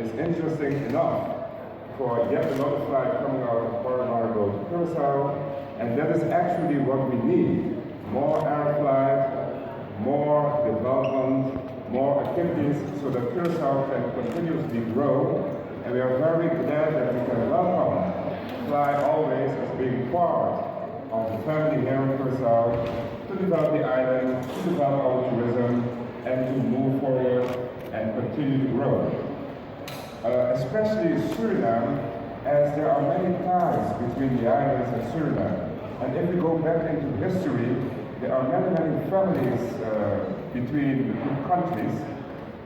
is interesting enough for yet another flight coming out of Curacao to Curacao, and that is actually what we need. More air flight, more development, more activities so that Curacao can continuously grow, and we are very glad that we can welcome Fly Allways as being part of the family here in Curacao to develop the island, to develop our tourism, and to move forward and continue to grow. Especially Suriname, as there are many ties between the islands and Suriname. And if we go back into history, there are many families between the two countries,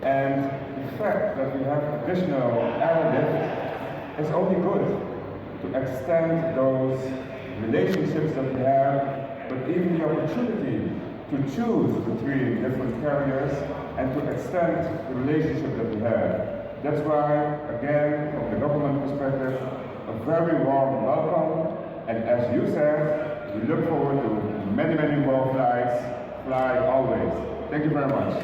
and the fact that we have additional airlift is only good to extend those relationships that we have, but even the opportunity to choose between different carriers and to extend the relationship that we have. That's why, again, from the government perspective, a very warm welcome, and as you said, we look forward to many more flights. Fly always. Thank you very much.